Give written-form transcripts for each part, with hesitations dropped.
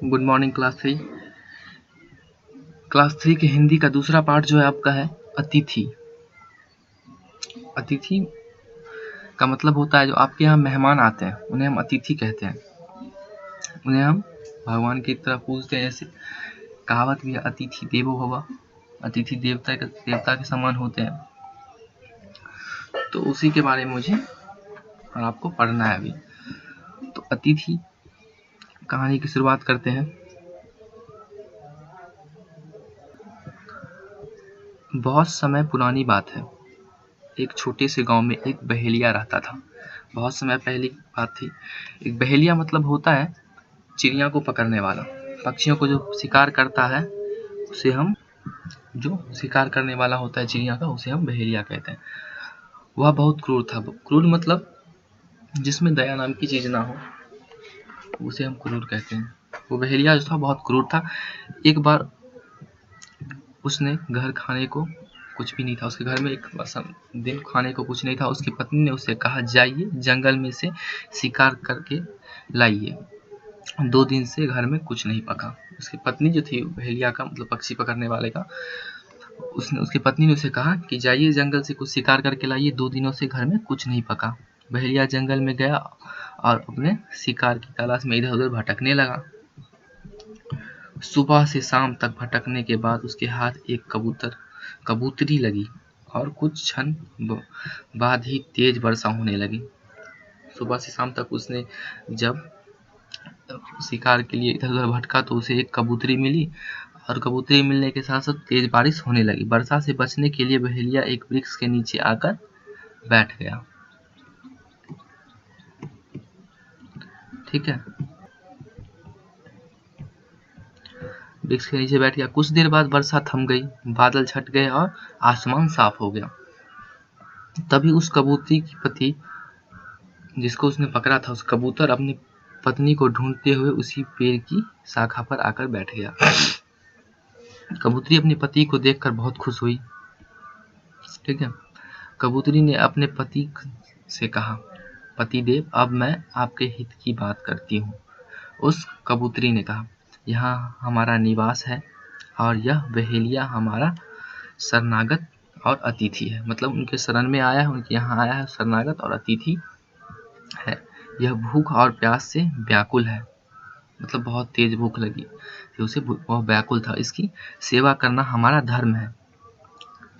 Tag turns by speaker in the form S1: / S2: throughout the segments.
S1: Good morning class three के हिंदी का दूसरा पार्ट जो है आपका है अतिथि। अतिथि का मतलब होता है जो आपके यहाँ मेहमान आते हैं उन्हें हम अतिथि कहते हैं। उन्हें हम भगवान की तरह पूजते हैं। जैसे कहावत भी है, अतिथि देवो भव। अतिथि देवता के समान होते हैं। तो उसी के बारे में मुझे और आपको पढ़ना है अभी। तो अतिथि कहानी की शुरुआत करते हैं। बहुत समय पुरानी बात है, एक छोटे से गांव में एक बहेलिया रहता था। बहुत समय पहले की बात थी। एक बहेलिया मतलब होता है चिड़िया को पकड़ने वाला, पक्षियों को जो शिकार करता है उसे हम जो शिकार करने वाला होता है चिड़िया का, उसे हम बहेलिया कहते हैं। वह बहुत क्रूर था। क्रूर मतलब जिसमें दया नाम की चीज ना हो, उसे हम क्रूर कहते हैं। वो बहेलिया जो था बहुत क्रूर था। एक बार उसने घर खाने को कुछ भी नहीं था, उसके घर में एक दिन खाने को कुछ नहीं था। उसकी पत्नी ने उससे कहा, जाइए जंगल में से शिकार करके लाइए। 2 दिन से घर में कुछ नहीं पका। उसकी पत्नी जो थी बहेलिया का मतलब पक्षी पकड़ने वाले का, उसकी पत्नी ने उसे कहा कि जाइए जंगल से कुछ शिकार करके लाइए, 2 दिनों से घर में कुछ नहीं पका। बहेलिया जंगल में गया और अपने शिकार की तलाश में इधर उधर भटकने लगा। सुबह से शाम तक भटकने के बाद उसके हाथ एक कबूतरी लगी और कुछ क्षण बाद ही तेज वर्षा होने लगी। सुबह से शाम तक उसने जब शिकार के लिए इधर उधर भटका तो उसे एक कबूतरी मिली, और कबूतरी मिलने के साथ साथ तेज बारिश होने लगी। वर्षा से बचने के लिए बहेलिया एक वृक्ष के नीचे आकर बैठ गया। ठीक है, वृक्ष के नीचे बैठ गया। कुछ देर बाद वर्षा थम गई, बादल छट गए और आसमान साफ हो गया। तभी उस कबूतरी की पति जिसको उसने पकड़ा था, उस कबूतर अपनी पत्नी को ढूंढते हुए उसी पेड़ की शाखा पर आकर बैठ गया। कबूतरी अपने पति को देखकर बहुत खुश हुई। ठीक है, कबूतरी ने अपने पति से कहा, पतिदेव अब मैं आपके हित की बात करती हूँ। उस कबूतरी ने कहा, यहाँ हमारा निवास है और यह बहेलिया हमारा शरणागत और अतिथि है। मतलब उनके शरण में आया है, उनके यहाँ आया है, शरणागत और अतिथि है। यह भूख और प्यास से व्याकुल है, मतलब बहुत तेज भूख लगी तो उसे वह व्याकुल था। इसकी सेवा करना हमारा धर्म है।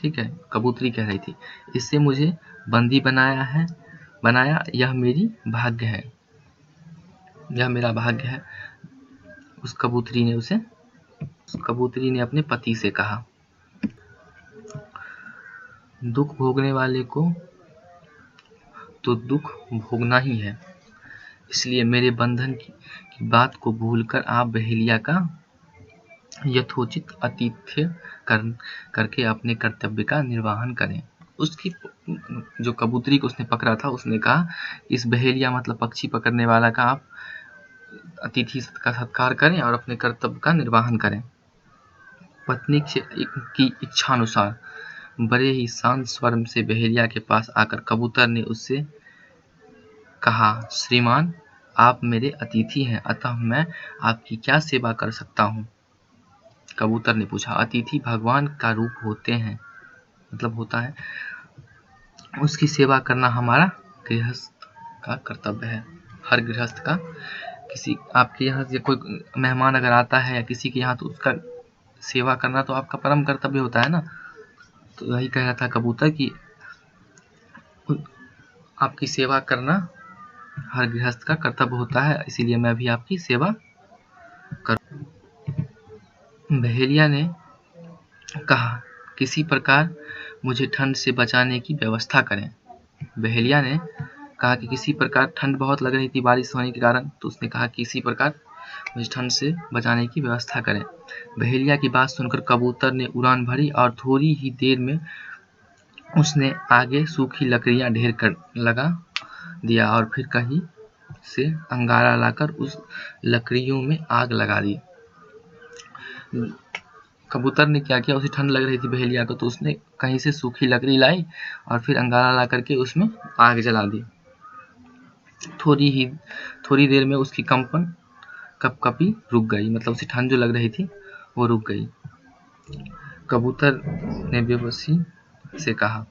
S1: ठीक है, कबूतरी कह रही थी, इससे मुझे बंदी बनाया, यह मेरी भाग्य है, यह मेरा भाग्य है। उस कबूतरी ने अपने पति से कहा, दुख भोगने वाले को तो दुख भोगना ही है, इसलिए मेरे बंधन की बात को भूलकर आप बहेलिया का यथोचित आतिथ्य करके अपने कर्तव्य का निर्वहन करें। उसकी जो कबूतरी को उसने पकड़ा था, उसने कहा, इस बहेलिया मतलब पक्षी पकड़ने वाला का आप अतिथि का सत्कार करें और अपने कर्तव्य का निर्वहन करें। पत्नी की इच्छानुसार बड़े ही शांत स्वर से बहेलिया के पास आकर कबूतर ने उससे कहा, श्रीमान आप मेरे अतिथि हैं, अतः मैं आपकी क्या सेवा कर सकता हूँ? कबूतर ने पूछा, अतिथि भगवान का रूप होते हैं, मतलब होता है, उसकी सेवा करना हमारा गृहस्थ का कर्तव्य है। हर गृहस्थ का, किसी आपके यहाँ से कोई मेहमान अगर आता है या किसी के यहाँ, तो उसका सेवा करना तो आपका परम कर्तव्य होता है ना। तो वही कह रहा था कबूतर कि आपकी सेवा करना हर गृहस्थ का कर्तव्य होता है, इसीलिए मैं भी आपकी सेवा करूं। बहेलिया ने कहा, किसी प्रकार मुझे ठंड से बचाने की व्यवस्था करें। बहेलिया ने कहा कि किसी प्रकार, ठंड बहुत लग रही थी बारिश होने के कारण, तो उसने कहा किसी प्रकार मुझे ठंड से बचाने की व्यवस्था करें। बहेलिया की बात सुनकर कबूतर ने उड़ान भरी और थोड़ी ही देर में उसने आगे सूखी लकड़ियां ढेर कर लगा दिया और फिर कहीं से अंगारा लाकर उस लकड़ियों में आग लगा दी। कबूतर ने क्या किया, उसे ठंड लग रही थी बहेलिया को, तो उसने कहीं से सूखी लकड़ी लाई और फिर अंगारा ला करके उसमें आग जला दी। थोड़ी देर में उसकी कंपन कपकपी रुक गई, मतलब उसे ठंड जो लग रही थी वो रुक गई। कबूतर ने बेबसी से कहा,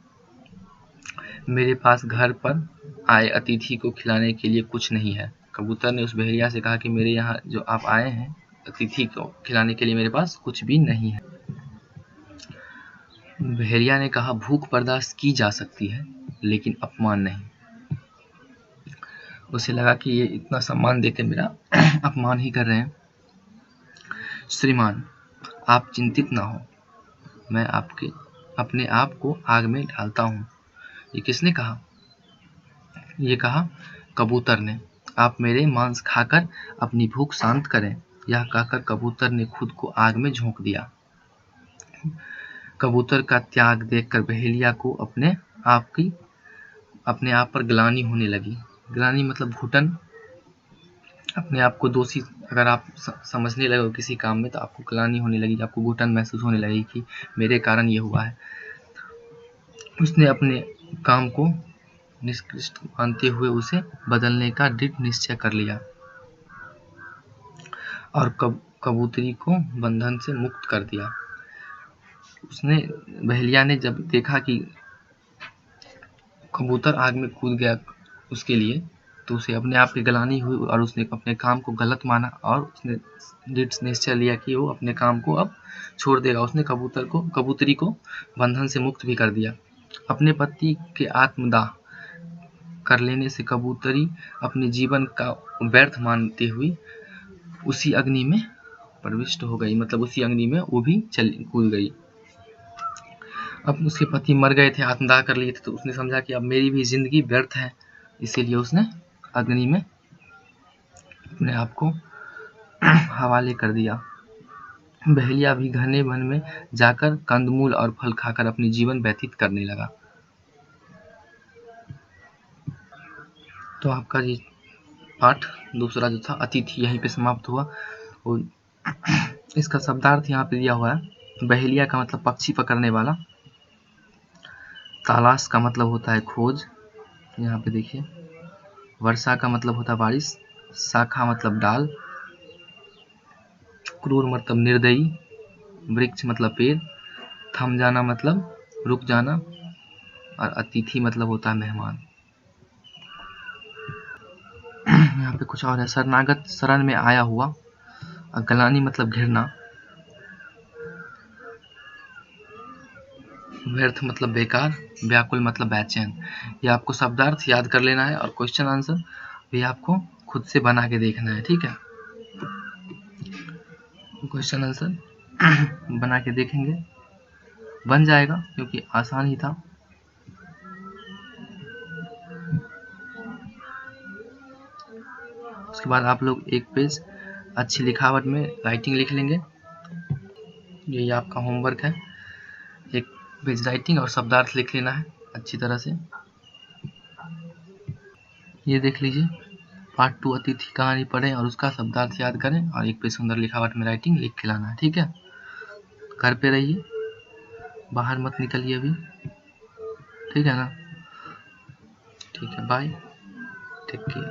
S1: मेरे पास घर पर आए अतिथि को खिलाने के लिए कुछ नहीं है। कबूतर ने उस बहेलिया से कहा कि मेरे यहाँ जो आप आए हैं अतिथि को खिलाने के लिए मेरे पास कुछ भी नहीं है। बहेलिया ने कहा, भूख बर्दाश्त की जा सकती है लेकिन अपमान नहीं। उसे लगा कि ये इतना सम्मान देकर मेरा अपमान ही कर रहे हैं। श्रीमान, आप चिंतित ना हो, मैं अपने आप को आग में डालता हूँ। ये किसने कहा? ये कहा कबूतर ने। आप मेरे मांस खाकर अपनी भूख शांत करें। यह कहकर कबूतर ने खुद को आग में झोंक दिया। कबूतर का त्याग देखकर बहेलिया को अपने आप पर ग्लानि होने लगी। ग्लानि मतलब घुटन। अपने आप को दोषी अगर आप समझने लगे किसी काम में तो आपको ग्लानि होने लगी, आपको घुटन महसूस होने लगी कि मेरे कारण ये हुआ है। उसने अपने काम को निष्कृष्ट मानते हुए उसे बदलने का दृढ़ निश्चय कर लिया और कबूतरी को बंधन से मुक्त कर दिया। बहेलिया ने जब देखा कि कबूतर आग में कूद गया उसके लिए, तो उसे अपने आप की ग्लानि हुई और उसने अपने काम को गलत माना और उसने दृढ़ निश्चय लिया कि वो अपने काम को अब छोड़ देगा। उसने कबूतरी को बंधन से मुक्त भी कर दिया। अपने पति के आत्मदाह कर लेने से कबूतरी अपने जीवन का व्यर्थ मानते हुए उसी अग्नि में प्रविष्ट हो गई, मतलब उसी अग्नि में वो भी कूद गई। अब उसके पति मर गए थे, आत्मदाह कर लिए थे, तो उसने समझा कि अब मेरी भी जिंदगी व्यर्थ है, इसीलिए उसने अग्नि में अपने आप को हवाले कर दिया। बहेलिया भी घने वन में जाकर कंदमूल और फल खाकर अपनी जीवन व्यतीत करने लगा। तो आपका ये पाठ दूसरा जो था अतिथि यहीं पे समाप्त हुआ। और इसका शब्दार्थ यहाँ पे दिया हुआ है। बहेलिया का मतलब पक्षी पकड़ने वाला, तालाश का मतलब होता है खोज, यहाँ पे देखिए। वर्षा का मतलब होता है बारिश, शाखा मतलब डाल, क्रूर मतलब निर्दयी, वृक्ष मतलब पेड़, थम जाना मतलब रुक जाना, और अतिथि मतलब होता है मेहमान। यहाँ पे कुछ और है। शरणागत शरण में आया हुआ, और ग्लानि मतलब घिरना, व्यर्थ मतलब बेकार, व्याकुल मतलब बेचैन। ये आपको शब्दार्थ याद कर लेना है और क्वेश्चन आंसर भी आपको खुद से बना के देखना है, ठीक है। क्वेश्चन आंसर बना के देखेंगे, बन जाएगा क्योंकि आसान ही था। उसके बाद आप लोग एक पेज अच्छी लिखावट में राइटिंग लिख लेंगे। ये आपका होमवर्क है, एक पेज राइटिंग और शब्दार्थ लिख लेना है अच्छी तरह से। ये देख लीजिए, पार्ट 2 अतिथि कहानी पढ़ें और उसका शब्दार्थ याद करें और एक पेज सुंदर लिखावट में राइटिंग लिख के लाना है, ठीक है। घर पे रहिए, बाहर मत निकलिए अभी, ठीक है ना। ठीक है, बाय, टेक केयर।